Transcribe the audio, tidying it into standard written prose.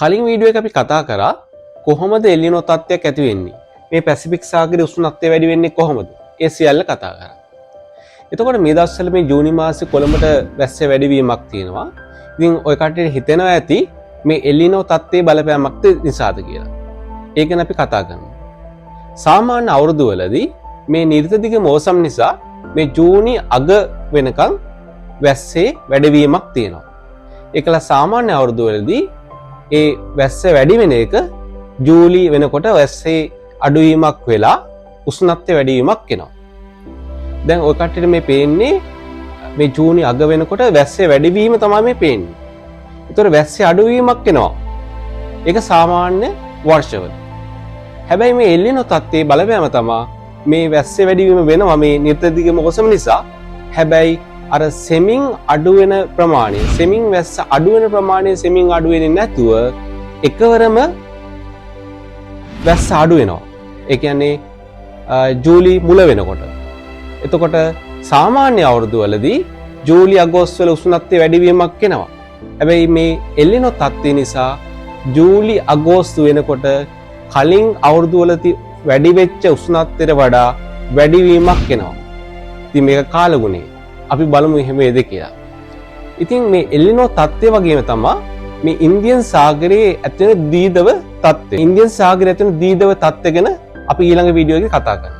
කලින් වීඩියෝ එක අපි කතා කරා කොහොමද එල්නිනෝ තත්ත්වයක් ඇති වෙන්නේ? මේ පැසිෆික් සාගරයේ උෂ්ණත්වය වැඩි වෙන්නේ කොහොමද? ඒ සියල්ල කතා කරා. එතකොට මේ දවස්වල මේ ජූනි මාසේ කොළඹට වැස්ස වැඩිවීමක් තියෙනවා. ඉතින් ඔය කට්ටියට හිතෙනවා ඇති මේ එල්නිනෝ තත්ත්වයේ බලපෑමක් නිසාද කියලා. ඒක ගැන අපි කතා කරමු. සාමාන්‍ය අවුරුදුවලදී මේ නිර්තදිග මෝසම් නිසා මේ ජූනි අග වෙනකන් වැස්සේ වැඩිවීමක් තියෙනවා. ඒකල සාමාන්‍ය අවුරුදුවලදී ඒ වැස්ස වැඩි වෙන එක ජූලි වෙනකොට වැස්සේ අඩුවීමක් වෙලා උෂ්ණත්වය වැඩිවීමක් එනවා. දැන් ඔය කට්ටියට මේ පේන්නේ මේ ජූනි අග වෙනකොට වැස්සේ වැඩිවීම තමයි මේ පේන්නේ. ඒතර වැස්සේ අඩුවීමක් එනවා. ඒක සාමාන්‍ය වර්ෂවල. හැබැයි මේ එල්නිනෝ තත්ත්වයේ බලපෑම තමයි මේ වැස්සේ වැඩිවීම වෙනවා මේ නිර්තදිග මෝසම නිසා. හැබැයි අර සෙමින් අඩු වෙන ප්‍රමාණය සෙමින් වැස්ස අඩු වෙන ප්‍රමාණය සෙමින් අඩු වෙන්නේ නැතුව එකවරම වැස්ස අඩු වෙනවා. ඒ කියන්නේ ජූලි මුල වෙනකොට. එතකොට සාමාන්‍ය අවුරුදුවලදී ජූලි අගෝස්තු වල උෂ්ණත්වය වැඩිවීමක් එනවා. හැබැයි මේ එල්නිනෝ තත්ත්වය නිසා ජූලි අගෝස්තු වෙනකොට කලින් අවුරුදුවලදී වැඩි වෙච්ච උෂ්ණත්වයට වඩා වැඩිවීමක් එනවා. ඉතින් මේක කාලගුණේ. අපි බලමු එහෙම වේද කියලා. ඉතින් මේ එල්නිනෝ තත්ත්වය වගේම තමයි මේ ඉන්දියන් සාගරයේ ඇතිවන දීදව තත්ත්වය. ඉන්දියන් සාගරයේ ඇතිවන දීදව තත්ත්වය ගැන අපි ඊළඟ වීඩියෝ එකේ කතා කරමු.